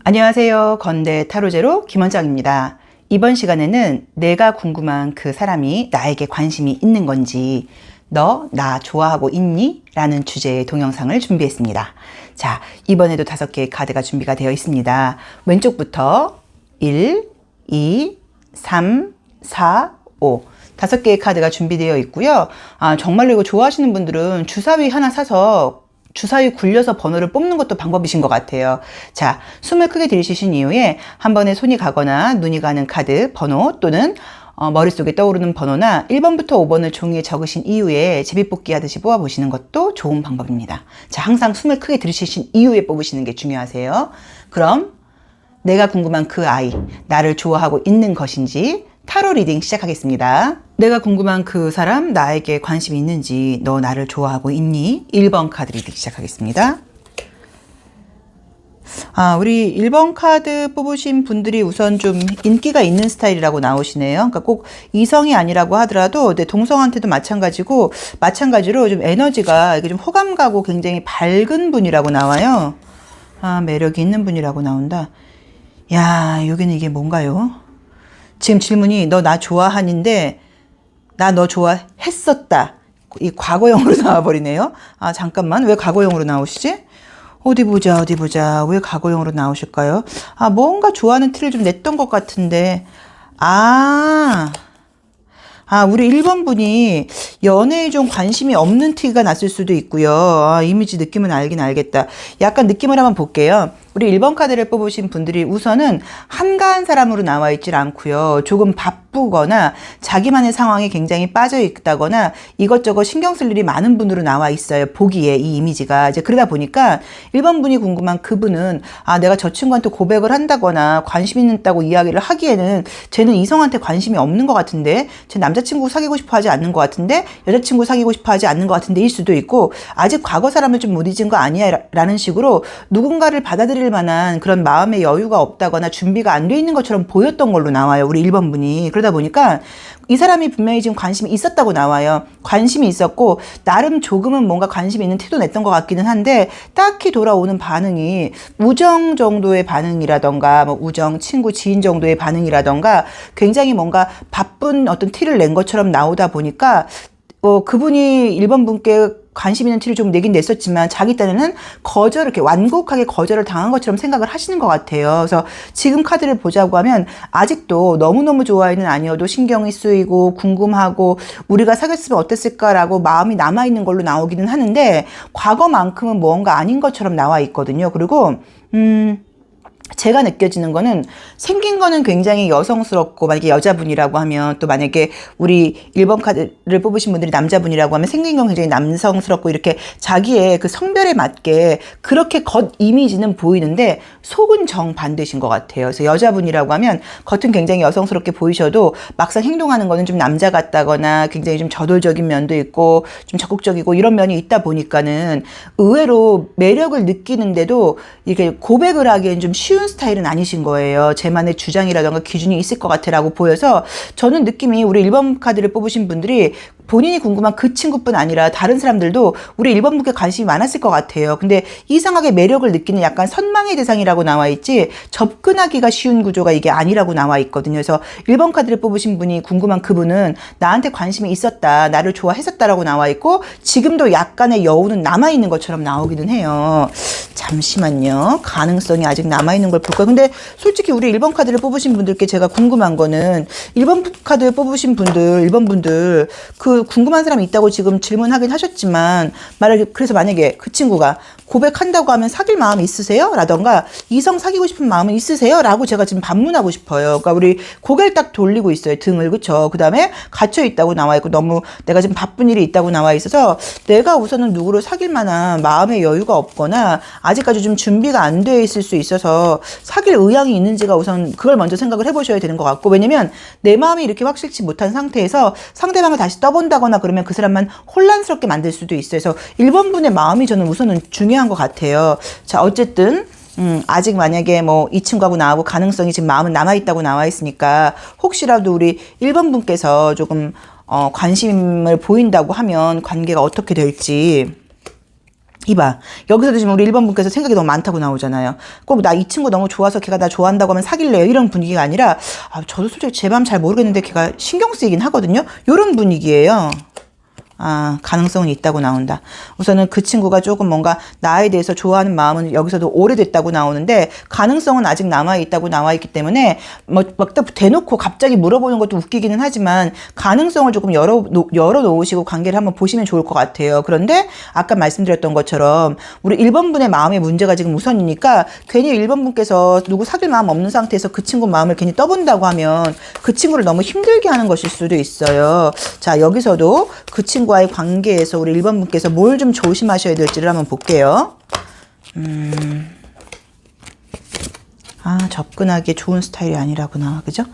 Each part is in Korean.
안녕하세요. 건대 타로제로 김원장입니다. 이번 시간에는 내가 궁금한 그 사람이 나에게 관심이 있는 건지, 너 나 좋아하고 있니? 라는 주제의 동영상을 준비했습니다. 자, 이번에도 5개의 카드가 준비가 되어 있습니다. 왼쪽부터 1, 2, 3, 4, 5 5개의 카드가 준비되어 있고요. 정말로 이거 좋아하시는 분들은 주사위 하나 사서 주사위 굴려서 번호를 뽑는 것도 방법이신 것 같아요. 자, 숨을 크게 들이쉬신 이후에 한 번에 손이 가거나 눈이 가는 카드, 번호 또는 머릿속에 떠오르는 번호나 1번부터 5번을 종이에 적으신 이후에 제비뽑기 하듯이 뽑아보시는 것도 좋은 방법입니다. 자, 항상 숨을 크게 들이쉬신 이후에 뽑으시는 게 중요하세요. 그럼 내가 궁금한 그 아이, 나를 좋아하고 있는 것인지 타로 리딩 시작하겠습니다. 내가 궁금한 그 사람, 나에게 관심이 있는지, 너 나를 좋아하고 있니? 1번 카드 리딩 시작하겠습니다. 우리 1번 카드 뽑으신 분들이 우선 좀 인기가 있는 스타일이라고 나오시네요. 그러니까 꼭 이성이 아니라고 하더라도 내 동성한테도 마찬가지로 좀 에너지가 이게 좀 호감 가고 굉장히 밝은 분이라고 나와요. 매력이 있는 분이라고 나온다. 야, 여기는 이게 뭔가요? 지금 질문이 너 나 좋아하는데 나 너 좋아했었다. 이 과거형으로 나와버리네요. 잠깐만, 왜 과거형으로 나오시지? 어디 보자. 왜 과거형으로 나오실까요? 뭔가 좋아하는 티를 좀 냈던 것 같은데. 우리 1번 분이 연애에 좀 관심이 없는 티가 났을 수도 있고요. 이미지 느낌은 알긴 알겠다. 약간 느낌을 한번 볼게요. 우리 1번 카드를 뽑으신 분들이 우선은 한가한 사람으로 나와 있질 않고요. 조금 바쁘거나 자기만의 상황에 굉장히 빠져 있다거나 이것저것 신경 쓸 일이 많은 분으로 나와 있어요. 보기에 이 이미지가. 이제 그러다 보니까 1번 분이 궁금한 그분은 내가 저 친구한테 고백을 한다거나 관심 있다고 이야기를 하기에는 쟤는 이성한테 관심이 없는 것 같은데, 쟤 남자친구 사귀고 싶어 하지 않는 것 같은데, 여자친구 사귀고 싶어 하지 않는 것 같은데 일 수도 있고, 아직 과거 사람을 좀 못 잊은 거 아니야? 라는 식으로 누군가를 받아들일 만한 그런 마음의 여유가 없다거나 준비가 안 돼 있는 것처럼 보였던 걸로 나와요. 우리 1번 분이. 그러다 보니까 이 사람이 분명히 지금 관심이 있었다고 나와요. 관심이 있었고 나름 조금은 뭔가 관심이 있는 티도 냈던 것 같기는 한데, 딱히 돌아오는 반응이 우정 정도의 반응이라던가 우정, 친구, 지인 정도의 반응이라던가 굉장히 뭔가 바쁜 어떤 티를 낸 것처럼 나오다 보니까 그분이 1번 분께 관심 있는 티를 좀 내긴 냈었지만 자기 딴에는 이렇게 완곡하게 거절을 당한 것처럼 생각을 하시는 것 같아요. 그래서 지금 카드를 보자고 하면 아직도 너무너무 좋아해는 아니어도 신경이 쓰이고 궁금하고 우리가 사귀었으면 어땠을까라고 마음이 남아있는 걸로 나오기는 하는데, 과거만큼은 뭔가 아닌 것처럼 나와 있거든요. 그리고 제가 느껴지는 거는 생긴 거는 굉장히 여성스럽고, 만약에 여자분이라고 하면, 또 만약에 우리 1번 카드를 뽑으신 분들이 남자분이라고 하면 생긴 건 굉장히 남성스럽고 이렇게 자기의 그 성별에 맞게 그렇게 겉 이미지는 보이는데 속은 정반대신 것 같아요. 그래서 여자분이라고 하면 겉은 굉장히 여성스럽게 보이셔도 막상 행동하는 거는 좀 남자 같다거나 굉장히 좀 저돌적인 면도 있고 좀 적극적이고 이런 면이 있다 보니까는 의외로 매력을 느끼는데도 이렇게 고백을 하기엔 좀 쉬운 스타일은 아니신 거예요. 제만의 주장이라던가 기준이 있을 것 같아라고 보여서, 저는 느낌이 우리 1번 카드를 뽑으신 분들이 본인이 궁금한 그 친구뿐 아니라 다른 사람들도 우리 1번 분께 관심이 많았을 것 같아요. 근데 이상하게 매력을 느끼는 약간 선망의 대상이라고 나와 있지 접근하기가 쉬운 구조가 이게 아니라고 나와 있거든요. 그래서 1번 카드를 뽑으신 분이 궁금한 그분은 나한테 관심이 있었다, 나를 좋아했었다라고 나와 있고 지금도 약간의 여운은 남아있는 것처럼 나오기는 해요. 잠시만요. 가능성이 아직 남아있는 걸 볼까요? 근데 솔직히 우리 1번 카드를 뽑으신 분들께 제가 궁금한 거는, 1번 카드 뽑으신 분들, 1번 분들 그 궁금한 사람이 있다고 지금 질문하긴 하셨지만, 그래서 만약에 그 친구가 고백한다고 하면 사귈 마음이 있으세요? 라던가 이성 사귀고 싶은 마음은 있으세요? 라고 제가 지금 반문하고 싶어요. 그러니까 우리 고개를 딱 돌리고 있어요. 등을. 그쵸? 그 다음에 갇혀 있다고 나와 있고, 너무 내가 지금 바쁜 일이 있다고 나와 있어서 내가 우선은 누구를 사귈 만한 마음의 여유가 없거나 아직까지 좀 준비가 안 돼 있을 수 있어서 사귈 의향이 있는지가 우선 그걸 먼저 생각을 해보셔야 되는 것 같고, 왜냐면 내 마음이 이렇게 확실치 못한 상태에서 상대방을 다시 떠본다거나 그러면 그 사람만 혼란스럽게 만들 수도 있어요. 그래서 1번 분의 마음이 저는 우선은 중요한 것 같아요. 자, 어쨌든 아직 만약에 이 친구하고 나하고 가능성이 지금 마음은 남아있다고 나와 있으니까, 혹시라도 우리 1번 분께서 조금 관심을 보인다고 하면 관계가 어떻게 될지 이봐. 여기서도 지금 우리 1번 분께서 생각이 너무 많다고 나오잖아요. 꼭 나 이 친구 너무 좋아서 걔가 나 좋아한다고 하면 사귈래요. 이런 분위기가 아니라, 저도 솔직히 제 마음 잘 모르겠는데 걔가 신경 쓰이긴 하거든요. 이런 분위기예요. 가능성은 있다고 나온다. 우선은 그 친구가 조금 뭔가 나에 대해서 좋아하는 마음은 여기서도 오래됐다고 나오는데 가능성은 아직 남아있다고 나와있기 때문에 막 대놓고 갑자기 물어보는 것도 웃기기는 하지만 가능성을 조금 열어놓으시고 관계를 한번 보시면 좋을 것 같아요. 그런데 아까 말씀드렸던 것처럼 우리 1번 분의 마음의 문제가 지금 우선이니까 괜히 1번 분께서 누구 사귈 마음 없는 상태에서 그 친구 마음을 괜히 떠본다고 하면 그 친구를 너무 힘들게 하는 것일 수도 있어요. 자, 여기서도 그 친구와의 관계에서 우리 1번 분께서 뭘 좀 조심하셔야 될지를 한번 볼게요. 접근하기에 좋은 스타일이 아니라구나. 그죠?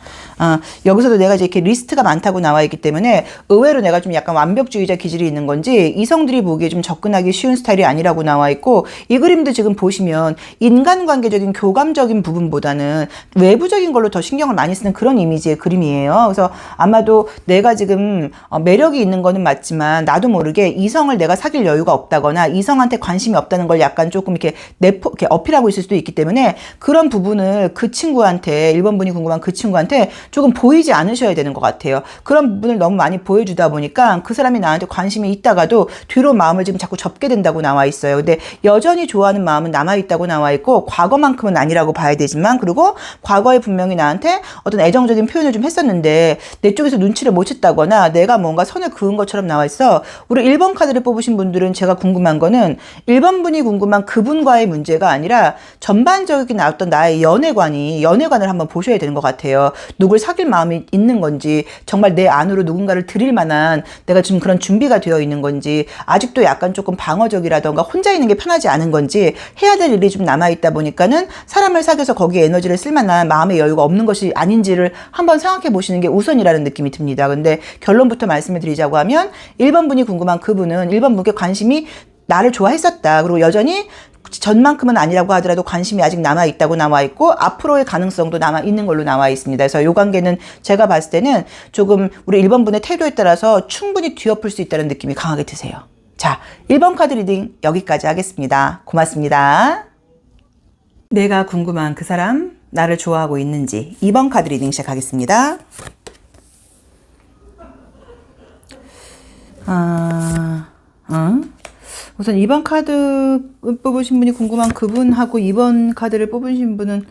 여기서도 내가 이제 이렇게 리스트가 많다고 나와 있기 때문에 의외로 내가 좀 약간 완벽주의자 기질이 있는 건지 이성들이 보기에 좀 접근하기 쉬운 스타일이 아니라고 나와 있고 이 그림도 지금 보시면 인간관계적인 교감적인 부분보다는 외부적인 걸로 더 신경을 많이 쓰는 그런 이미지의 그림이에요. 그래서 아마도 내가 지금 매력이 있는 거는 맞지만 나도 모르게 이성을 내가 사귈 여유가 없다거나 이성한테 관심이 없다는 걸 약간 조금 이렇게 이렇게 어필하고 있을 수도 있기 때문에 그런 부분을 그 친구한테 1번 분이 궁금한 그 친구한테 조금 보이지 않으셔야 되는 것 같아요. 그런 부분을 너무 많이 보여주다 보니까 그 사람이 나한테 관심이 있다가도 뒤로 마음을 지금 자꾸 접게 된다고 나와 있어요. 근데 여전히 좋아하는 마음은 남아있다고 나와 있고 과거만큼은 아니라고 봐야 되지만 그리고 과거에 분명히 나한테 어떤 애정적인 표현을 좀 했었는데 내 쪽에서 눈치를 못 챘다거나 내가 뭔가 선을 그은 것처럼 나와 있어. 우리 1번 카드를 뽑으신 분들은 제가 궁금한 거는 1번 분이 궁금한 그분과의 문제가 아니라 전반적인 어떤 나의 연애관을 한번 보셔야 되는 것 같아요. 누굴 사귈 마음이 있는 건지 정말 내 안으로 누군가를 들일 만한 내가 지금 그런 준비가 되어 있는 건지 아직도 약간 조금 방어적이라던가 혼자 있는 게 편하지 않은 건지 해야 될 일이 좀 남아있다 보니까는 사람을 사귀어서 거기에 에너지를 쓸 만한 마음의 여유가 없는 것이 아닌지를 한번 생각해 보시는 게 우선이라는 느낌이 듭니다. 근데 결론부터 말씀을 드리자고 하면 1번 분이 궁금한 그분은 1번 분께 관심이 나를 좋아했었다. 그리고 여전히 전만큼은 아니라고 하더라도 관심이 아직 남아있다고 나와 있고 앞으로의 가능성도 남아있는 걸로 나와 있습니다. 그래서 이 관계는 제가 봤을 때는 조금 우리 1번 분의 태도에 따라서 충분히 뒤엎을 수 있다는 느낌이 강하게 드세요. 자, 1번 카드 리딩 여기까지 하겠습니다. 고맙습니다. 내가 궁금한 그 사람 나를 좋아하고 있는지 2번 카드 리딩 시작하겠습니다. 우선 2번 카드 뽑으신 분이 궁금한 그분하고 2번 카드를 뽑으신 분은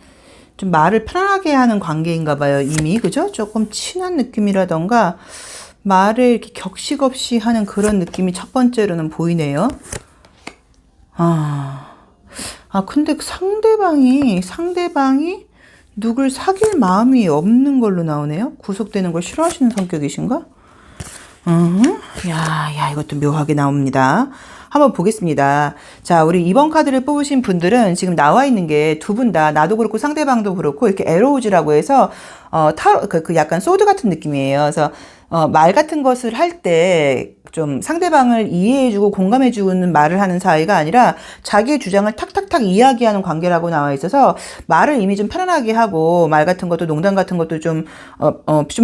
좀 말을 편하게 하는 관계인가 봐요. 이미 그죠? 조금 친한 느낌이라던가 말을 이렇게 격식 없이 하는 그런 느낌이 첫 번째로는 보이네요. 근데 상대방이 누굴 사귈 마음이 없는 걸로 나오네요. 구속되는 걸 싫어하시는 성격이신가? 이것도 묘하게 나옵니다. 한번 보겠습니다. 자, 우리 2번 카드를 뽑으신 분들은 지금 나와 있는 게 두 분 다 나도 그렇고 상대방도 그렇고 이렇게 에로우즈라고 해서 그 약간 소드 같은 느낌이에요. 그래서 말 같은 것을 할 때 좀 상대방을 이해해주고 공감해주는 말을 하는 사이가 아니라 자기의 주장을 탁탁탁 이야기하는 관계라고 나와 있어서 말을 이미 좀 편안하게 하고 말 같은 것도 농담 같은 것도 좀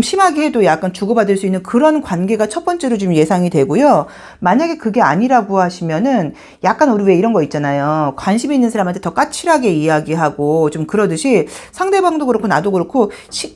심하게 해도 약간 주고받을 수 있는 그런 관계가 첫 번째로 좀 예상이 되고요. 만약에 그게 아니라고 하시면은 약간 우리 왜 이런 거 있잖아요. 관심 있는 사람한테 더 까칠하게 이야기하고 좀 그러듯이 상대방도 그렇고 나도 그렇고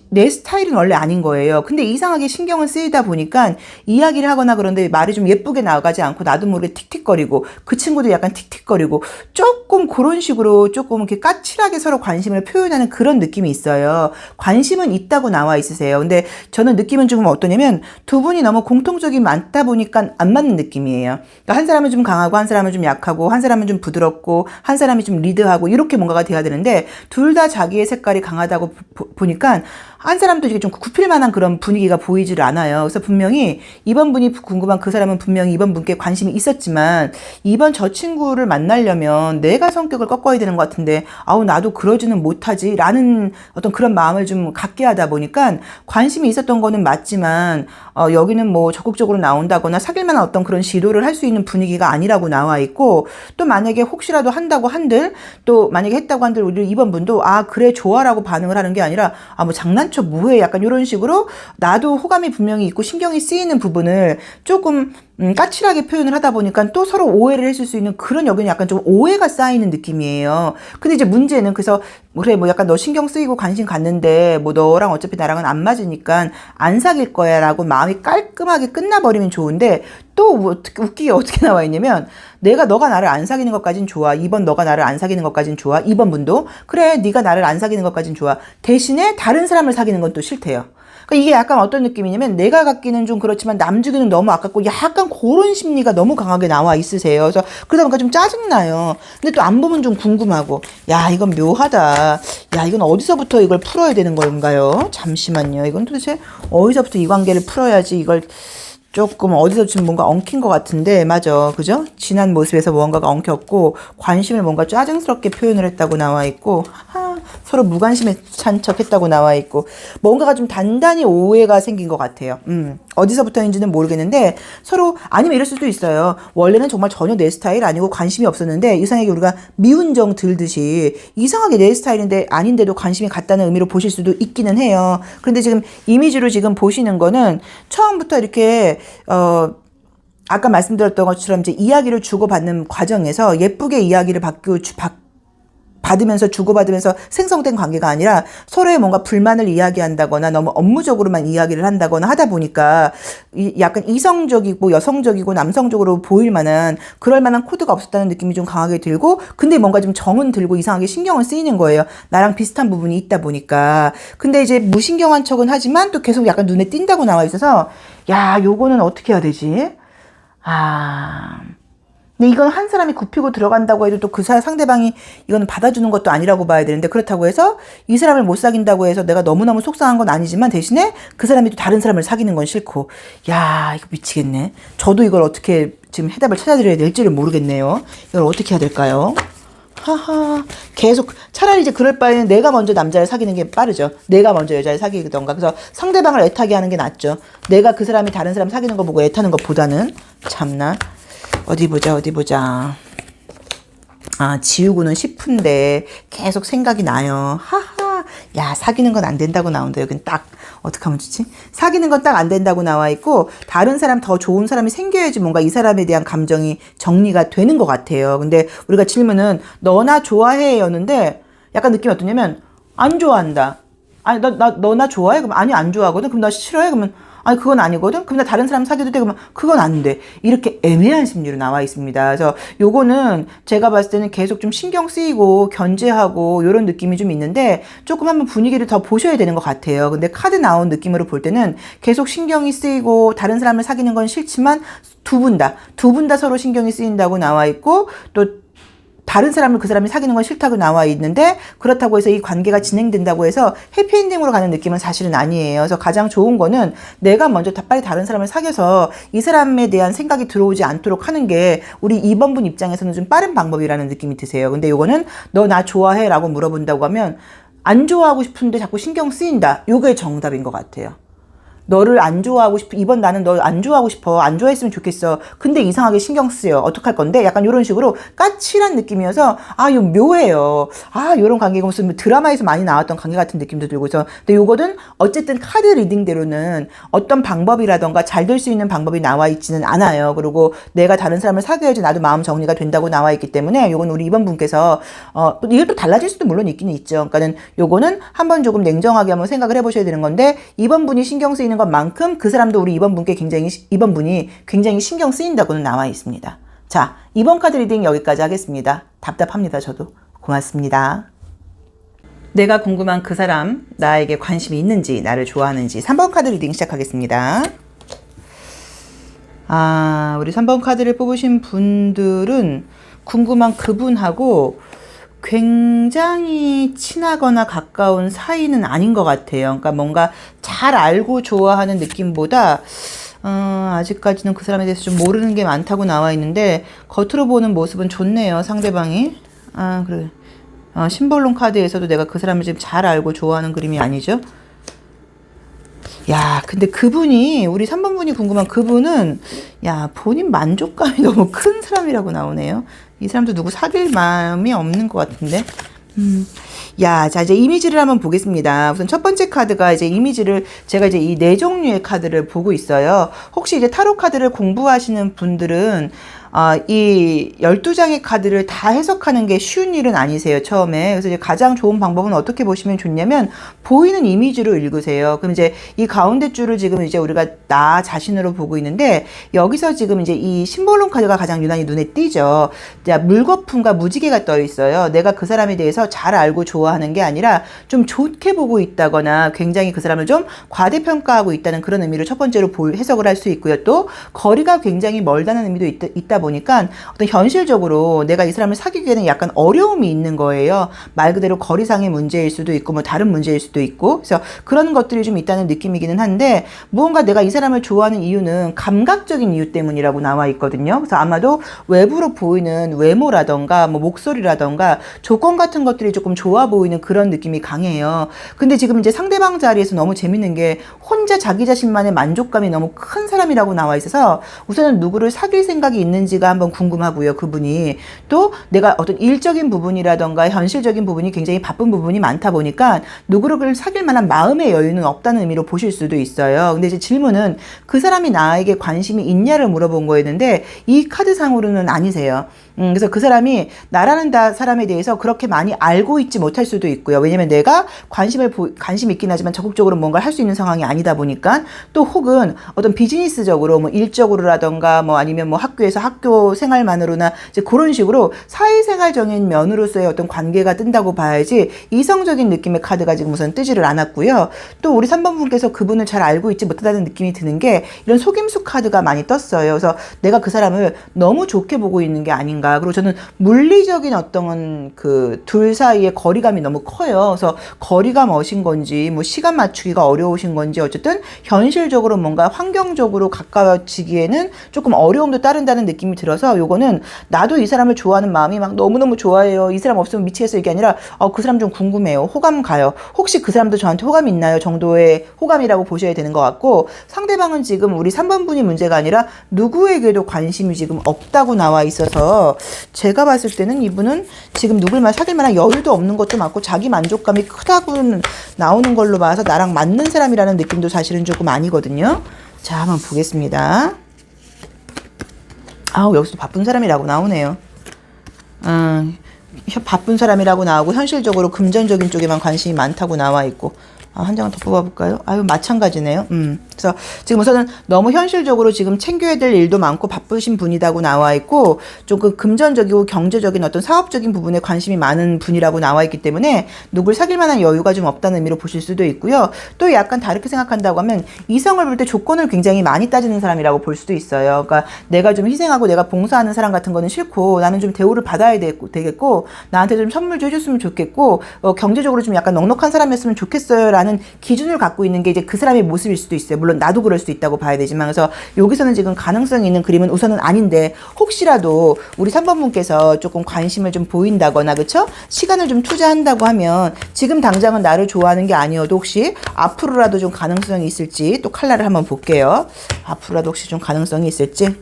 내 스타일은 원래 아닌 거예요. 근데 이상하게 신경을 쓰이다 보니까 이야기를 하거나 그런데 말이 좀 예쁘게 나가지 않고 나도 모르게 틱틱거리고 그 친구도 약간 틱틱거리고 조금 그런 식으로 조금 이렇게 까칠하게 서로 관심을 표현하는 그런 느낌이 있어요. 관심은 있다고 나와 있으세요. 근데 저는 느낌은 조금 어떠냐면 두 분이 너무 공통적이 많다 보니까 안 맞는 느낌이에요. 그러니까 한 사람은 좀 강하고 한 사람은 좀 약하고 한 사람은 좀 부드럽고 한 사람이 좀 리드하고 이렇게 뭔가가 돼야 되는데 둘 다 자기의 색깔이 강하다고 보니까 한 사람도 이게 좀 굽힐 만한 그런 분위기가 보이질 않아요. 그래서 분명히 2번 분이 궁금한 그 사람은 분명히 2번 분께 관심이 있었지만 2번 저 친구를 만나려면 내가 성격을 꺾어야 되는 것 같은데 나도 그러지는 못하지 라는 어떤 그런 마음을 좀 갖게 하다 보니까 관심이 있었던 거는 맞지만 여기는 뭐 적극적으로 나온다거나 사귈 만한 어떤 그런 시도를 할 수 있는 분위기가 아니라고 나와 있고 또 만약에 혹시라도 한다고 한들 또 만약에 했다고 한들 우리 2번 분도 그래 좋아라고 반응을 하는 게 아니라 뭐 장난치는 장난쳐 뭐해 약간 이런 식으로 나도 호감이 분명히 있고 신경이 쓰이는 부분을 조금 까칠하게 표현을 하다 보니까 또 서로 오해를 했을 수 있는 그런 여기는 약간 좀 오해가 쌓이는 느낌이에요. 근데 이제 문제는 그래서 그래 뭐 약간 너 신경 쓰이고 관심 갖는데 뭐 너랑 어차피 나랑은 안 맞으니까 안 사귈 거야 라고 마음이 깔끔하게 끝나버리면 좋은데 또 웃기게 어떻게 나와 있냐면 너가 나를 안 사귀는 것까진 좋아. 2번 너가 나를 안 사귀는 것까진 좋아. 2번 분도 그래 네가 나를 안 사귀는 것까진 좋아. 대신에 다른 사람을 사귀는 건 또 싫대요. 그러니까 이게 약간 어떤 느낌이냐면 내가 갖기는 좀 그렇지만 남 주기는 너무 아깝고 약간 그런 심리가 너무 강하게 나와 있으세요. 그래서 그러다 보니까 좀 짜증나요. 근데 또 안 보면 좀 궁금하고 야 이건 묘하다. 야 이건 어디서부터 이걸 풀어야 되는 건가요? 잠시만요. 이건 도대체 어디서부터 이 관계를 풀어야지 이걸 조금 어디서 지금 뭔가 엉킨 것 같은데 맞아 그죠? 지난 모습에서 뭔가가 엉켰고 관심을 뭔가 짜증스럽게 표현을 했다고 나와 있고 서로 무관심에 찬 척했다고 나와 있고 뭔가가 좀 단단히 오해가 생긴 것 같아요. 어디서부터인지는 모르겠는데 서로 아니면 이럴 수도 있어요. 원래는 정말 전혀 내 스타일 아니고 관심이 없었는데 이상하게 우리가 미운 정 들듯이 이상하게 내 스타일인데 아닌데도 관심이 갔다는 의미로 보실 수도 있기는 해요. 그런데 지금 이미지로 지금 보시는 거는 처음부터 이렇게 아까 말씀드렸던 것처럼 이제 이야기를 주고받는 과정에서 예쁘게 이야기를 받으면서 주고받으면서 생성된 관계가 아니라 서로의 뭔가 불만을 이야기한다거나 너무 업무적으로만 이야기를 한다거나 하다 보니까 약간 이성적이고 여성적이고 남성적으로 보일 만한 그럴 만한 코드가 없었다는 느낌이 좀 강하게 들고 근데 뭔가 좀 정은 들고 이상하게 신경을 쓰이는 거예요. 나랑 비슷한 부분이 있다 보니까. 근데 이제 무신경한 척은 하지만 또 계속 약간 눈에 띈다고 나와 있어서 야 요거는 어떻게 해야 되지? 근데 이건 한 사람이 굽히고 들어간다고 해도 또 그 상대방이 이건 받아주는 것도 아니라고 봐야 되는데 그렇다고 해서 이 사람을 못 사귄다고 해서 내가 너무너무 속상한 건 아니지만 대신에 그 사람이 또 다른 사람을 사귀는 건 싫고 야 이거 미치겠네. 저도 이걸 어떻게 지금 해답을 찾아드려야 될지를 모르겠네요. 이걸 어떻게 해야 될까요? 하하 계속 차라리 이제 그럴 바에는 내가 먼저 남자를 사귀는 게 빠르죠. 내가 먼저 여자를 사귀던가 그래서 상대방을 애타게 하는 게 낫죠. 내가 그 사람이 다른 사람 사귀는 거 보고 애타는 것보다는 참나 어디 보자. 지우고는 싶은데 계속 생각이 나요. 하하. 야, 사귀는 건 안 된다고 나온다. 여긴 딱 어떡하면 좋지? 사귀는 건 딱 안 된다고 나와 있고 다른 사람 더 좋은 사람이 생겨야지 뭔가 이 사람에 대한 감정이 정리가 되는 것 같아요. 근데 우리가 질문은 너나 좋아해였는데 약간 느낌이 어떠냐면 안 좋아한다. 아니 너 나 좋아해? 그럼 아니 안 좋아하거든. 그럼 나 싫어해? 그러면 아니 그건 아니거든. 그럼 나 다른 사람 사귀어도 돼. 그러면 그건 안 돼. 이렇게 애매한 심리로 나와 있습니다. 그래서 요거는 제가 봤을 때는 계속 좀 신경 쓰이고 견제하고 이런 느낌이 좀 있는데 조금 한번 분위기를 더 보셔야 되는 것 같아요. 근데 카드 나온 느낌으로 볼 때는 계속 신경이 쓰이고 다른 사람을 사귀는 건 싫지만 두 분 다 서로 신경이 쓰인다고 나와 있고 또 다른 사람을 그 사람이 사귀는 건 싫다고 나와 있는데 그렇다고 해서 이 관계가 진행된다고 해서 해피엔딩으로 가는 느낌은 사실은 아니에요. 그래서 가장 좋은 거는 내가 먼저 빨리 다른 사람을 사귀어서 이 사람에 대한 생각이 들어오지 않도록 하는 게 우리 2번 분 입장에서는 좀 빠른 방법이라는 느낌이 드세요. 근데 요거는 너 나 좋아해? 라고 물어본다고 하면 안 좋아하고 싶은데 자꾸 신경 쓰인다. 요게 정답인 것 같아요. 너를 안 좋아하고 싶어. 이번 나는 너 안 좋아하고 싶어. 안 좋아했으면 좋겠어. 근데 이상하게 신경 쓰여. 어떡할 건데? 약간 이런 식으로 까칠한 느낌이어서 이거 묘해요. 이런 관계가 무슨 드라마에서 많이 나왔던 관계 같은 느낌도 들고 있어. 근데 요거는 어쨌든 카드 리딩대로는 어떤 방법이라던가 잘 될 수 있는 방법이 나와 있지는 않아요. 그리고 내가 다른 사람을 사귀어야지 나도 마음 정리가 된다고 나와 있기 때문에 요건 우리 2번 분께서 이게 또 달라질 수도 물론 있기는 있죠. 그러니까는 요거는 한번 조금 냉정하게 한번 생각을 해보셔야 되는 건데 2번 분이 신경 쓰이는 것만큼 그 사람도 우리 2번 분이 굉장히 신경 쓰인다고는 나와 있습니다. 자, 2번 카드 리딩 여기까지 하겠습니다. 답답합니다, 저도. 고맙습니다. 내가 궁금한 그 사람, 나에게 관심이 있는지, 나를 좋아하는지 3번 카드 리딩 시작하겠습니다. 우리 3번 카드를 뽑으신 분들은 궁금한 그분하고 굉장히 친하거나 가까운 사이는 아닌 것 같아요. 그러니까 뭔가 잘 알고 좋아하는 느낌보다 아직까지는 그 사람에 대해서 좀 모르는 게 많다고 나와 있는데 겉으로 보는 모습은 좋네요. 상대방이. 그래. 심볼론 카드에서도 내가 그 사람을 지금 잘 알고 좋아하는 그림이 아니죠. 야, 근데 그분이 우리 3번 분이 궁금한 그분은 본인 만족감이 너무 큰 사람이라고 나오네요. 이 사람도 누구 사귈 마음이 없는 것 같은데 야, 자, 이제 이미지를 한번 보겠습니다. 우선 첫 번째 카드가 이제 이미지를 제가 이제 이 네 종류의 카드를 보고 있어요. 혹시 이제 타로 카드를 공부하시는 분들은 이 12장의 카드를 다 해석하는 게 쉬운 일은 아니세요, 처음에. 그래서 이제 가장 좋은 방법은 어떻게 보시면 좋냐면, 보이는 이미지로 읽으세요. 그럼 이제 이 가운데 줄을 지금 이제 우리가 나 자신으로 보고 있는데, 여기서 지금 이제 이 심볼론 카드가 가장 유난히 눈에 띄죠. 자, 물거품과 무지개가 떠 있어요. 내가 그 사람에 대해서 잘 알고 좋아하는 게 아니라 좀 좋게 보고 있다거나 굉장히 그 사람을 좀 과대평가하고 있다는 그런 의미로 첫 번째로 해석을 할 수 있고요. 또 거리가 굉장히 멀다는 의미도 있다 보니까 어떤 현실적으로 내가 이 사람을 사귀기에는 약간 어려움이 있는 거예요. 말 그대로 거리상의 문제일 수도 있고 뭐 다른 문제일 수도 있고, 그래서 그런 것들이 좀 있다는 느낌이기는 한데, 무언가 내가 이 사람을 좋아하는 이유는 감각적인 이유 때문이라고 나와 있거든요. 그래서 아마도 외부로 보이는 외모라던가 뭐 목소리라던가 조건 같은 것들이 조금 좋아 보이는 그런 느낌이 강해요. 근데 지금 이제 상대방 자리에서 너무 재밌는 게, 혼자 자기 자신만의 만족감이 너무 큰 사람이라고 나와 있어서 우선은 누구를 사귈 생각이 있는지가 한번 궁금하고요. 그분이 또 내가 어떤 일적인 부분이라던가 현실적인 부분이 굉장히 바쁜 부분이 많다 보니까 누구를 사귈 만한 마음의 여유는 없다는 의미로 보실 수도 있어요. 근데 이제 질문은 그 사람이 나에게 관심이 있냐를 물어본 거였는데, 이 카드상으로는 아니세요. 그래서 그 사람이 나라는 사람에 대해서 그렇게 많이 알고 있지 못할 수도 있고요. 왜냐면 내가 관심 있긴 하지만 적극적으로 뭔가를 할 수 있는 상황이 아니다 보니까, 또 혹은 어떤 비즈니스적으로 뭐 일적으로라던가 뭐 아니면 뭐 학교에서 학교 생활만으로나 이제 그런 식으로 사회생활적인 면으로서의 어떤 관계가 뜬다고 봐야지, 이성적인 느낌의 카드가 지금 우선 뜨지를 않았고요. 또 우리 3번 분께서 그분을 잘 알고 있지 못하다는 느낌이 드는 게, 이런 속임수 카드가 많이 떴어요. 그래서 내가 그 사람을 너무 좋게 보고 있는 게 아닌가. 그리고 저는 물리적인 어떤 그 둘 사이의 거리감이 너무 커요. 그래서 거리가 멋인 건지 뭐 시간 맞추기가 어려우신 건지, 어쨌든 현실적으로 뭔가 환경적으로 가까워지기에는 조금 어려움도 따른다는 느낌이 들어서, 요거는 나도 이 사람을 좋아하는 마음이 막 너무너무 좋아해요, 이 사람 없으면 미치겠어, 이게 아니라 그 사람 좀 궁금해요, 호감 가요, 혹시 그 사람도 저한테 호감이 있나요 정도의 호감이라고 보셔야 되는 것 같고, 상대방은 지금 우리 3번 분이 문제가 아니라 누구에게도 관심이 지금 없다고 나와 있어서, 제가 봤을 때는 이분은 지금 누굴만 사귈 만한 여유도 없는 것도 맞고 자기 만족감이 크다고 나오는 걸로 봐서 나랑 맞는 사람이라는 느낌도 사실은 조금 아니거든요. 자, 한번 보겠습니다. 여기서 바쁜 사람이라고 나오네요. 바쁜 사람이라고 나오고, 현실적으로 금전적인 쪽에만 관심이 많다고 나와 있고, 한 장을 더 뽑아볼까요? 마찬가지네요. 그래서 지금 우선은 너무 현실적으로 지금 챙겨야 될 일도 많고 바쁘신 분이라고 나와 있고, 조금 금전적이고 경제적인 어떤 사업적인 부분에 관심이 많은 분이라고 나와 있기 때문에 누굴 사귈 만한 여유가 좀 없다는 의미로 보실 수도 있고요. 또 약간 다르게 생각한다고 하면, 이성을 볼 때 조건을 굉장히 많이 따지는 사람이라고 볼 수도 있어요. 그러니까 내가 좀 희생하고 내가 봉사하는 사람 같은 거는 싫고, 나는 좀 대우를 받아야 되겠고, 나한테 좀 선물도 해줬으면 좋겠고, 경제적으로 좀 약간 넉넉한 사람이었으면 좋겠어요 라는 기준을 갖고 있는 게 이제 그 사람의 모습일 수도 있어요. 물론 나도 그럴 수 있다고 봐야 되지만, 그래서 여기서는 지금 가능성이 있는 그림은 우선은 아닌데, 혹시라도 우리 3번 분께서 조금 관심을 좀 보인다거나, 그쵸? 시간을 좀 투자한다고 하면, 지금 당장은 나를 좋아하는 게 아니어도 혹시 앞으로라도 좀 가능성이 있을지, 또 칼라를 한번 볼게요. 앞으로라도 혹시 좀 가능성이 있을지.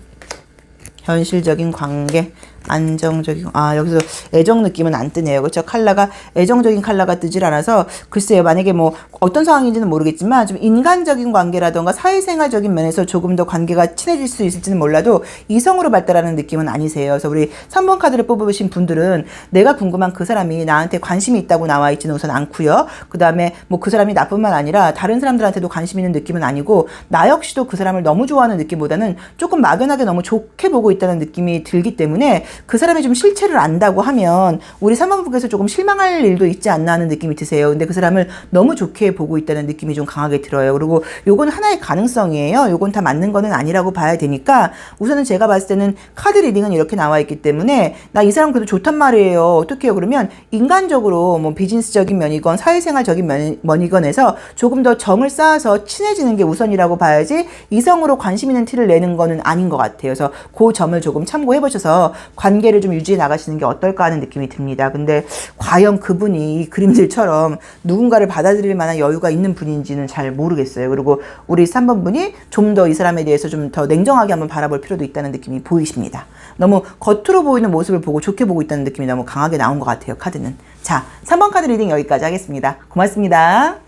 현실적인 관계, 안정적이고, 여기서 애정 느낌은 안 뜨네요. 그렇죠? 칼라가, 애정적인 칼라가 뜨질 않아서, 글쎄요, 만약에 뭐 어떤 상황인지는 모르겠지만 좀 인간적인 관계라던가 사회생활적인 면에서 조금 더 관계가 친해질 수 있을지는 몰라도 이성으로 발달하는 느낌은 아니세요. 그래서 우리 3번 카드를 뽑으신 분들은 내가 궁금한 그 사람이 나한테 관심이 있다고 나와 있지는 우선 않고요. 그 다음에 뭐 그 사람이 나뿐만 아니라 다른 사람들한테도 관심 있는 느낌은 아니고, 나 역시도 그 사람을 너무 좋아하는 느낌보다는 조금 막연하게 너무 좋게 보고 있다는 느낌이 들기 때문에, 그 사람이 좀 실체를 안다고 하면 우리 3번 분께서 조금 실망할 일도 있지 않나 하는 느낌이 드세요. 근데 그 사람을 너무 좋게 보고 있다는 느낌이 좀 강하게 들어요. 그리고 요건 하나의 가능성이에요. 요건 다 맞는 거는 아니라고 봐야 되니까, 우선은 제가 봤을 때는 카드 리딩은 이렇게 나와 있기 때문에, 나 이 사람 그래도 좋단 말이에요. 어떻게 해요? 그러면 인간적으로 뭐 비즈니스적인 면이건 사회생활적인 면이건 해서 조금 더 정을 쌓아서 친해지는 게 우선이라고 봐야지, 이성으로 관심 있는 티를 내는 거는 아닌 것 같아요. 그래서 그 점을 조금 참고해 보셔서 관계를 좀 유지해 나가시는 게 어떨까 하는 느낌이 듭니다. 근데 과연 그분이 이 그림들처럼 누군가를 받아들일 만한 여유가 있는 분인지는 잘 모르겠어요. 그리고 우리 3번 분이 좀 더 이 사람에 대해서 좀 더 냉정하게 한번 바라볼 필요도 있다는 느낌이 보이십니다. 너무 겉으로 보이는 모습을 보고 좋게 보고 있다는 느낌이 너무 강하게 나온 것 같아요, 카드는. 자, 3번 카드 리딩 여기까지 하겠습니다. 고맙습니다.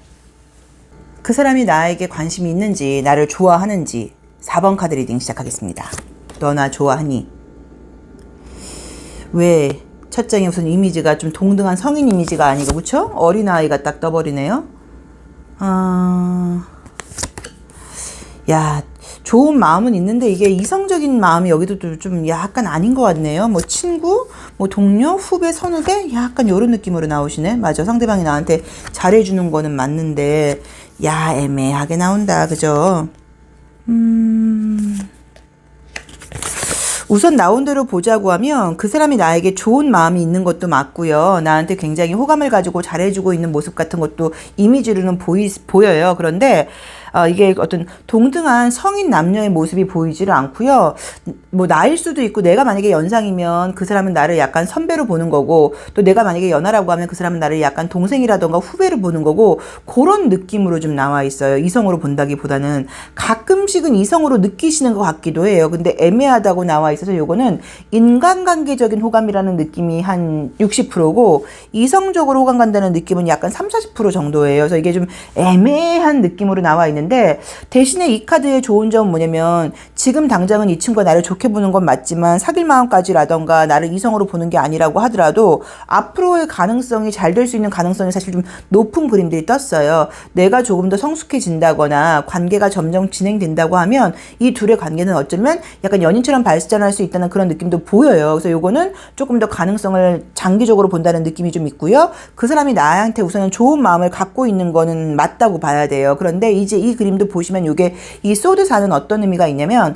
그 사람이 나에게 관심이 있는지, 나를 좋아하는지 4번 카드 리딩 시작하겠습니다. 너 나 좋아하니? 왜 첫 장에 우선 이미지가 좀 동등한 성인 이미지가 아니고, 그쵸? 어린아이가 딱 떠버리네요. 야, 좋은 마음은 있는데 이게 이성적인 마음이 여기도 좀 약간 아닌 것 같네요. 뭐 친구, 뭐 동료, 후배, 선후배 약간 이런 느낌으로 나오시네. 맞아, 상대방이 나한테 잘해주는 거는 맞는데 야, 애매하게 나온다, 그죠? 우선 나온 대로 보자고 하면 그 사람이 나에게 좋은 마음이 있는 것도 맞고요. 나한테 굉장히 호감을 가지고 잘해주고 있는 모습 같은 것도 이미지로는 보여요. 그런데 이게 어떤 동등한 성인 남녀의 모습이 보이지를 않고요. 뭐 나일 수도 있고, 내가 만약에 연상이면 그 사람은 나를 약간 선배로 보는 거고, 또 내가 만약에 연하라고 하면 그 사람은 나를 약간 동생이라던가 후배로 보는 거고, 그런 느낌으로 좀 나와 있어요. 이성으로 본다기보다는 가끔씩은 이성으로 느끼시는 것 같기도 해요. 근데 애매하다고 나와 있어서 요거는 인간관계적인 호감이라는 느낌이 한 60%고 이성적으로 호감 간다는 느낌은 약간 30-40% 정도예요. 그래서 이게 좀 애매한 느낌으로 나와 있는 대신에 이 카드의 좋은 점은 뭐냐면, 지금 당장은 이 친구가 나를 좋게 보는 건 맞지만 사귈 마음까지라던가 나를 이성으로 보는 게 아니라고 하더라도 앞으로의 가능성이 잘 될 수 있는 가능성이 사실 좀 높은 그림들이 떴어요. 내가 조금 더 성숙해진다거나 관계가 점점 진행된다고 하면 이 둘의 관계는 어쩌면 약간 연인처럼 발전할 수 있다는 그런 느낌도 보여요. 그래서 요거는 조금 더 가능성을 장기적으로 본다는 느낌이 좀 있고요. 그 사람이 나한테 우선은 좋은 마음을 갖고 있는 거는 맞다고 봐야 돼요. 그런데 이제 이 그림도 보시면 요게 이 소드사는 어떤 의미가 있냐면,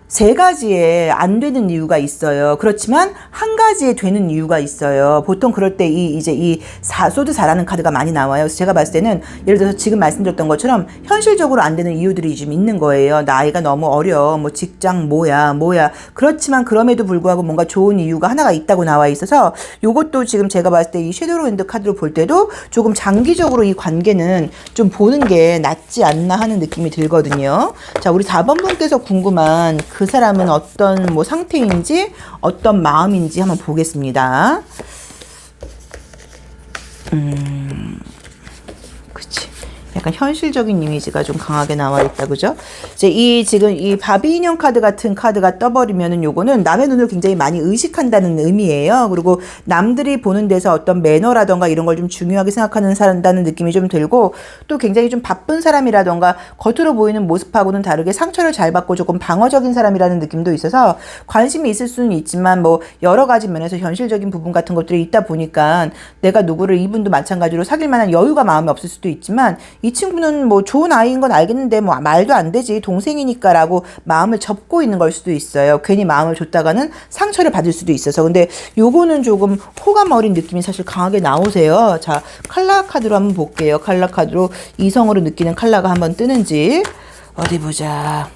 세 가지에 안 되는 이유가 있어요. 그렇지만 한 가지에 되는 이유가 있어요. 보통 그럴 때 이 소드4라는 카드가 많이 나와요. 그래서 제가 봤을 때는 예를 들어서 지금 말씀드렸던 것처럼 현실적으로 안 되는 이유들이 좀 있는 거예요. 나이가 너무 어려, 뭐 직장 뭐야. 그렇지만 그럼에도 불구하고 뭔가 좋은 이유가 하나가 있다고 나와 있어서 요것도 지금 제가 봤을 때 이 섀도우 핸드 카드로 볼 때도 조금 장기적으로 이 관계는 좀 보는 게 낫지 않나 하는 느낌이 들거든요. 자, 우리 4번 분께서 궁금한 그 사람은 어떤 뭐 상태인지 어떤 마음인지 한번 보겠습니다. 그치. 약간 현실적인 이미지가 좀 강하게 나와 있다, 그죠? 이제 지금 이 바비 인형 카드 같은 카드가 떠버리면은 요거는 남의 눈을 굉장히 많이 의식한다는 의미예요. 그리고 남들이 보는 데서 어떤 매너라던가 이런 걸 좀 중요하게 생각하는 사람다는 느낌이 좀 들고, 또 굉장히 좀 바쁜 사람이라던가 겉으로 보이는 모습하고는 다르게 상처를 잘 받고 조금 방어적인 사람이라는 느낌도 있어서 관심이 있을 수는 있지만 뭐 여러 가지 면에서 현실적인 부분 같은 것들이 있다 보니까 내가 누구를, 이분도 마찬가지로 사귈 만한 여유가 마음에 없을 수도 있지만 이 친구는 뭐 좋은 아이인 건 알겠는데 뭐 말도 안 되지, 동생이니까 라고 마음을 접고 있는 걸 수도 있어요. 괜히 마음을 줬다가는 상처를 받을 수도 있어서. 근데 요거는 조금 호감 어린 느낌이 사실 강하게 나오세요. 자, 칼라 카드로 한번 볼게요. 칼라 카드로 이성으로 느끼는 칼라가 한번 뜨는지 어디 보자.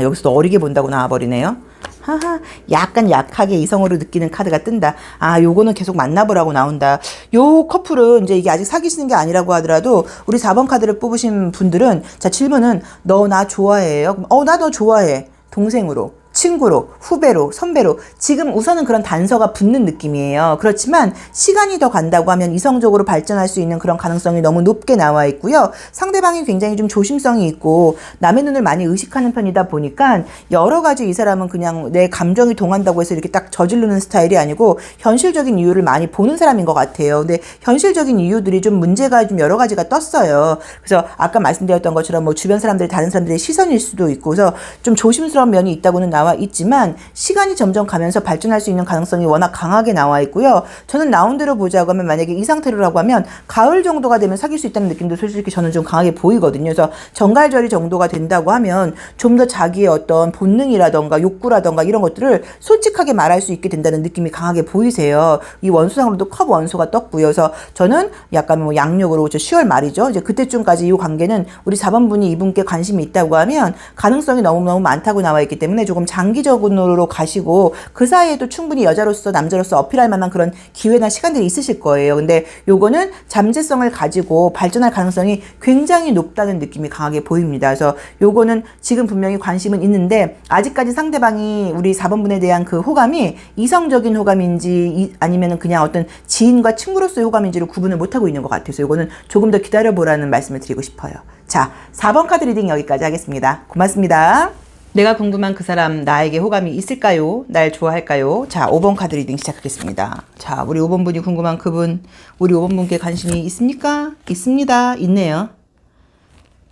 여기서도 어리게 본다고 나와버리네요. 하하, 약간 약하게 이성으로 느끼는 카드가 뜬다. 요거는 계속 만나보라고 나온다. 요 커플은 이제 이게 아직 사귀시는 게 아니라고 하더라도 우리 4번 카드를 뽑으신 분들은, 자, 질문은 너 나 좋아해요? 나 너 좋아해. 동생으로, 친구로, 후배로, 선배로 지금 우선은 그런 단서가 붙는 느낌이에요. 그렇지만 시간이 더 간다고 하면 이성적으로 발전할 수 있는 그런 가능성이 너무 높게 나와 있고요. 상대방이 굉장히 좀 조심성이 있고 남의 눈을 많이 의식하는 편이다 보니까 여러 가지 이 사람은 그냥 내 감정이 동한다고 해서 이렇게 딱 저지르는 스타일이 아니고 현실적인 이유를 많이 보는 사람인 것 같아요. 근데 현실적인 이유들이 좀 문제가 좀 여러 가지가 떴어요. 그래서 아까 말씀드렸던 것처럼 뭐 주변 사람들, 다른 사람들의 시선일 수도 있고, 그래서 좀 조심스러운 면이 있다고는 나와 있지만 시간이 점점 가면서 발전할 수 있는 가능성이 워낙 강하게 나와 있고요. 저는 나온 대로 보자고 하면 만약에 이 상태로라고 하면 가을 정도가 되면 사귈 수 있다는 느낌도 솔직히 저는 좀 강하게 보이거든요. 그래서 정갈절이 정도가 된다고 하면 좀 더 자기의 어떤 본능이라던가 욕구라던가 이런 것들을 솔직하게 말할 수 있게 된다는 느낌이 강하게 보이세요. 이 원수상으로도 컵 원수가 떴고요. 그래서 저는 약간 뭐 양력으로 10월 말이죠. 이제 그때쯤까지 이 관계는 우리 4번 분이 이분께 관심이 있다고 하면 가능성이 너무너무 많다고 나와 있기 때문에 조금 장기적으로 가시고 그 사이에도 충분히 여자로서 남자로서 어필할 만한 그런 기회나 시간들이 있으실 거예요. 근데 요거는 잠재성을 가지고 발전할 가능성이 굉장히 높다는 느낌이 강하게 보입니다. 그래서 요거는 지금 분명히 관심은 있는데 아직까지 상대방이 우리 4번분에 대한 그 호감이 이성적인 호감인지 아니면 그냥 어떤 지인과 친구로서의 호감인지를 구분을 못하고 있는 것 같아서 요거는 조금 더 기다려보라는 말씀을 드리고 싶어요. 자, 4번 카드 리딩 여기까지 하겠습니다. 고맙습니다. 내가 궁금한 그 사람 나에게 호감이 있을까요? 날 좋아할까요? 자, 5번 카드 리딩 시작하겠습니다. 자, 우리 5번 분이 궁금한 그분, 우리 5번 분께 관심이 있습니까? 있습니다. 있네요.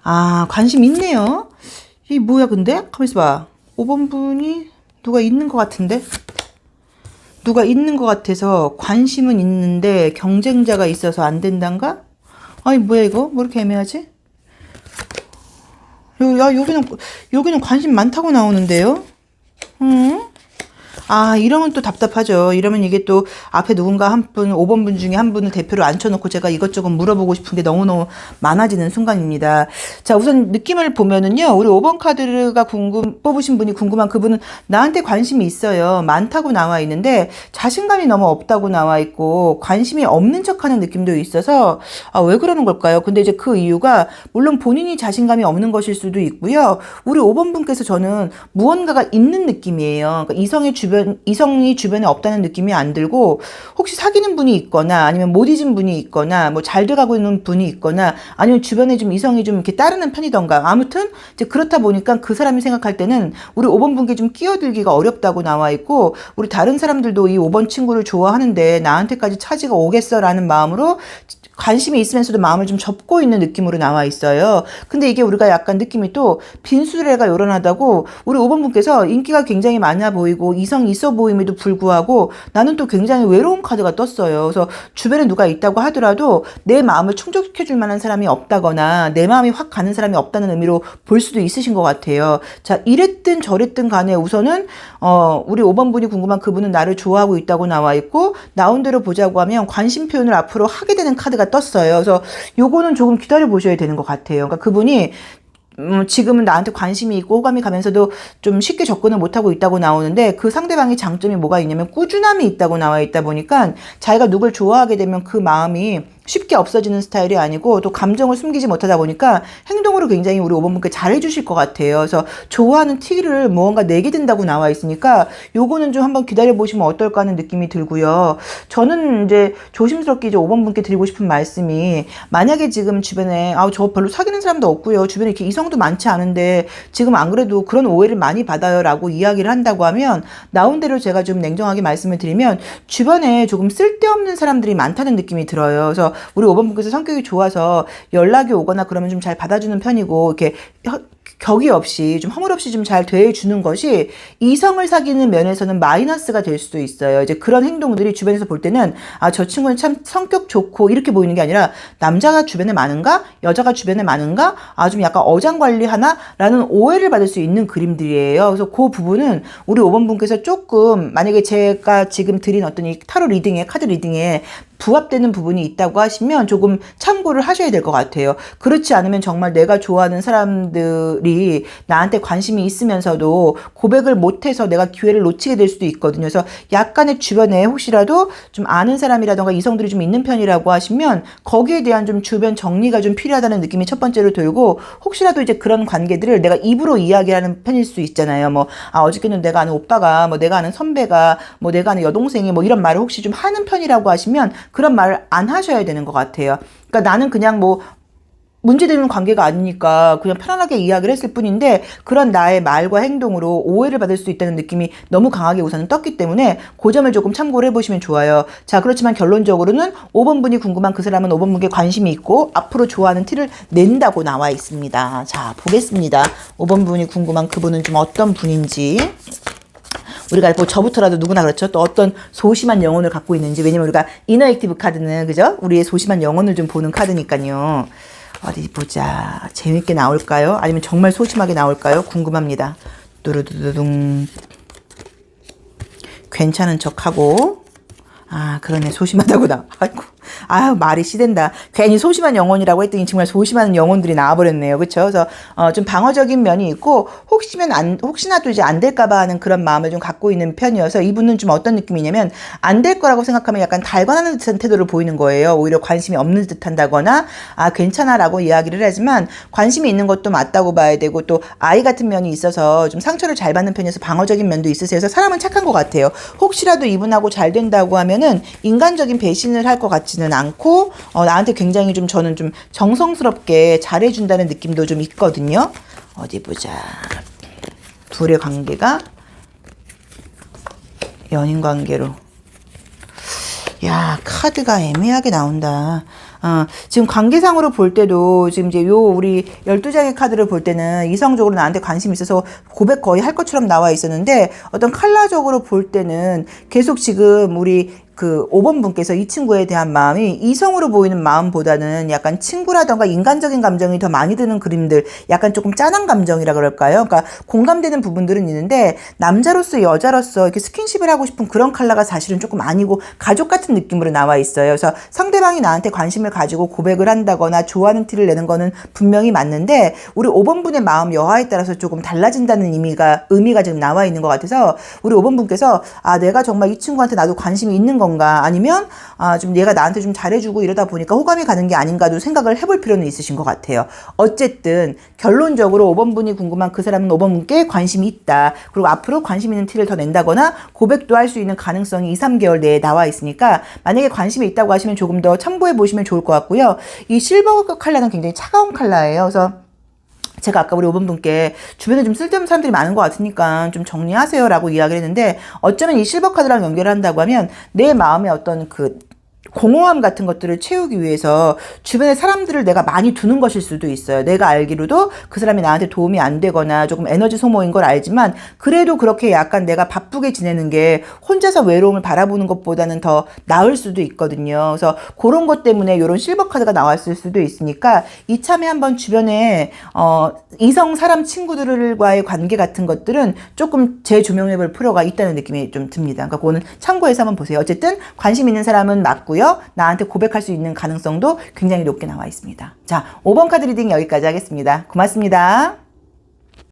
아, 관심 있네요. 이 뭐야 근데? 가만있어 봐. 5번 분이 누가 있는 것 같은데? 누가 있는 것 같아서 관심은 있는데 경쟁자가 있어서 안 된단가? 아니 뭐야 이거? 뭐 이렇게 애매하지? 야, 여기는 관심 많다고 나오는데요? 아, 이러면 또 답답하죠. 이러면 이게 또 앞에 누군가 한 분, 5번 분 중에 한 분을 대표로 앉혀놓고 제가 이것저것 물어보고 싶은 게 너무너무 많아지는 순간입니다. 자, 우선 느낌을 보면은요, 우리 5번 카드가 뽑으신 분이 궁금한 그분은 나한테 관심이 있어요. 많다고 나와 있는데 자신감이 너무 없다고 나와 있고 관심이 없는 척하는 느낌도 있어서 아, 왜 그러는 걸까요? 근데 이제 그 이유가 물론 본인이 자신감이 없는 것일 수도 있고요. 우리 5번 분께서 저는 무언가가 있는 느낌이에요. 그러니까 이성이 주변에 없다는 느낌이 안 들고 혹시 사귀는 분이 있거나 아니면 못 잊은 분이 있거나 뭐 잘 돼가고 있는 분이 있거나 아니면 주변에 좀 이성이 좀 이렇게 따르는 편이던가 아무튼 이제 그렇다 보니까 그 사람이 생각할 때는 우리 5번 분께 좀 끼어들기가 어렵다고 나와 있고 우리 다른 사람들도 이 5번 친구를 좋아하는데 나한테까지 차지가 오겠어라는 마음으로 관심이 있으면서도 마음을 좀 접고 있는 느낌으로 나와 있어요. 근데 이게 우리가 약간 느낌이 또 빈수레가 요란하다고 우리 5번 분께서 인기가 굉장히 많아 보이고 이성이 있어 보임에도 불구하고 나는 또 굉장히 외로운 카드가 떴어요. 그래서 주변에 누가 있다고 하더라도 내 마음을 충족시켜 줄 만한 사람이 없다거나 내 마음이 확 가는 사람이 없다는 의미로 볼 수도 있으신 것 같아요. 자, 이랬든 저랬든 간에 우선은 우리 5번 분이 궁금한 그분은 나를 좋아하고 있다고 나와 있고 나온 대로 보자고 하면 관심 표현을 앞으로 하게 되는 카드가 떴어요. 그래서 요거는 조금 기다려 보셔야 되는 것 같아요. 그러니까 그분이 지금은 나한테 관심이 있고 호감이 가면서도 좀 쉽게 접근을 못하고 있다고 나오는데 그 상대방의 장점이 뭐가 있냐면 꾸준함이 있다고 나와 있다 보니까 자기가 누굴 좋아하게 되면 그 마음이 쉽게 없어지는 스타일이 아니고 또 감정을 숨기지 못하다 보니까 행동으로 굉장히 우리 5번 분께 잘해주실 것 같아요. 그래서 좋아하는 티를 무언가 내게 된다고 나와 있으니까 요거는 좀 한번 기다려보시면 어떨까 하는 느낌이 들고요. 저는 이제 조심스럽게 이제 5번 분께 드리고 싶은 말씀이 만약에 지금 주변에 저 별로 사귀는 사람도 없고요. 주변에 이렇게 이성도 많지 않은데 지금 안 그래도 그런 오해를 많이 받아요 라고 이야기를 한다고 하면 나온 대로 제가 좀 냉정하게 말씀을 드리면 주변에 조금 쓸데없는 사람들이 많다는 느낌이 들어요. 그래서 우리 5번 분께서 성격이 좋아서 연락이 오거나 그러면 좀 잘 받아주는 편이고 이렇게 격이 없이 좀 허물 없이 좀 잘 대해주는 것이 이성을 사귀는 면에서는 마이너스가 될 수도 있어요. 이제 그런 행동들이 주변에서 볼 때는 저 친구는 참 성격 좋고 이렇게 보이는 게 아니라 남자가 주변에 많은가? 여자가 주변에 많은가? 좀 약간 어장관리하나? 라는 오해를 받을 수 있는 그림들이에요. 그래서 그 부분은 우리 5번 분께서 조금 만약에 제가 지금 드린 어떤 이 타로 리딩에 카드 리딩에 부합되는 부분이 있다고 하시면 조금 참고를 하셔야 될 것 같아요. 그렇지 않으면 정말 내가 좋아하는 사람들이 나한테 관심이 있으면서도 고백을 못해서 내가 기회를 놓치게 될 수도 있거든요. 그래서 약간의 주변에 혹시라도 좀 아는 사람이라던가 이성들이 좀 있는 편이라고 하시면 거기에 대한 좀 주변 정리가 좀 필요하다는 느낌이 첫 번째로 들고 혹시라도 이제 그런 관계들을 내가 입으로 이야기하는 편일 수 있잖아요. 어저께는 내가 아는 오빠가 내가 아는 선배가 내가 아는 여동생이 이런 말을 혹시 좀 하는 편이라고 하시면 그런 말을 안 하셔야 되는 것 같아요. 그러니까 나는 그냥 문제되는 관계가 아니니까 그냥 편안하게 이야기를 했을 뿐인데 그런 나의 말과 행동으로 오해를 받을 수 있다는 느낌이 너무 강하게 우선은 떴기 때문에 그 점을 조금 참고를 해보시면 좋아요. 자, 그렇지만 결론적으로는 5번 분이 궁금한 그 사람은 5번 분께 관심이 있고 앞으로 좋아하는 티를 낸다고 나와 있습니다. 자, 보겠습니다. 5번 분이 궁금한 그분은 좀 어떤 분인지. 우리가 저부터라도 누구나 그렇죠. 또 어떤 소심한 영혼을 갖고 있는지. 왜냐면 우리가 이너 액티브 카드는 그죠? 우리의 소심한 영혼을 좀 보는 카드니까요. 어디 보자. 재밌게 나올까요? 아니면 정말 소심하게 나올까요? 궁금합니다. 뚜루두두둥. 괜찮은 척하고. 그러네. 소심하다고 아이고. 아유, 말이 씨된다. 괜히 소심한 영혼이라고 했더니 정말 소심한 영혼들이 나와버렸네요. 그쵸? 그래서, 좀 방어적인 면이 있고, 혹시나도 이제 안 될까봐 하는 그런 마음을 좀 갖고 있는 편이어서 이분은 좀 어떤 느낌이냐면, 안 될 거라고 생각하면 약간 달관하는 듯한 태도를 보이는 거예요. 오히려 관심이 없는 듯 한다거나, 아, 괜찮아 라고 이야기를 하지만, 관심이 있는 것도 맞다고 봐야 되고, 또 아이 같은 면이 있어서 좀 상처를 잘 받는 편이어서 방어적인 면도 있으세요. 그래서 사람은 착한 것 같아요. 혹시라도 이분하고 잘 된다고 하면은 인간적인 배신을 할 것 같지는 않고 나한테 굉장히 좀 저는 좀 정성스럽게 잘해준다는 느낌도 좀 있거든요. 어디 보자. 둘의 관계가 연인 관계로. 야, 카드가 애매하게 나온다. 지금 관계상으로 볼 때도 지금 이제 우리 12장의 카드를 볼 때는 이성적으로 나한테 관심이 있어서 고백 거의 할 것처럼 나와 있었는데 어떤 컬러적으로 볼 때는 계속 지금 우리 그 5번 분께서 이 친구에 대한 마음이 이성으로 보이는 마음보다는 약간 친구라던가 인간적인 감정이 더 많이 드는 그림들, 약간 조금 짠한 감정이라 그럴까요? 그러니까 공감되는 부분들은 있는데 남자로서 여자로서 이렇게 스킨십을 하고 싶은 그런 컬러가 사실은 조금 아니고 가족 같은 느낌으로 나와 있어요. 그래서 상대방이 나한테 관심을 가지고 고백을 한다거나 좋아하는 티를 내는 거는 분명히 맞는데 우리 5번 분의 마음 여하에 따라서 조금 달라진다는 의미가 지금 나와 있는 것 같아서 우리 5번 분께서 내가 정말 이 친구한테 나도 관심이 있는 건가 아니면 좀 얘가 나한테 좀 잘해주고 이러다 보니까 호감이 가는 게 아닌가도 생각을 해볼 필요는 있으신 것 같아요. 어쨌든 결론적으로 5번 분이 궁금한 그 사람은 5번 분께 관심이 있다. 그리고 앞으로 관심 있는 티를 더 낸다거나 고백도 할 수 있는 가능성이 2, 3개월 내에 나와 있으니까 만약에 관심이 있다고 하시면 조금 더 참고해 보시면 좋을 것 같고요. 이 실버 컬러는 굉장히 차가운 컬러예요. 그래서 제가 아까 우리 5번 분께 주변에 좀 쓸데없는 사람들이 많은 것 같으니까 좀 정리하세요 라고 이야기를 했는데 어쩌면 이 실버 카드랑 연결을 한다고 하면 내 마음에 어떤 그 공허함 같은 것들을 채우기 위해서 주변에 사람들을 내가 많이 두는 것일 수도 있어요. 내가 알기로도 그 사람이 나한테 도움이 안 되거나 조금 에너지 소모인 걸 알지만 그래도 그렇게 약간 내가 바쁘게 지내는 게 혼자서 외로움을 바라보는 것보다는 더 나을 수도 있거든요. 그래서 그런 것 때문에 이런 실버 카드가 나왔을 수도 있으니까 이참에 한번 주변에 이성 사람 친구들과의 관계 같은 것들은 조금 재조명해 볼 필요가 있다는 느낌이 좀 듭니다. 그러니까 그거는 참고해서 한번 보세요. 어쨌든 관심 있는 사람은 맞고요. 나한테 고백할 수 있는 가능성도 굉장히 높게 나와 있습니다. 자, 5번 카드 리딩 여기까지 하겠습니다. 고맙습니다.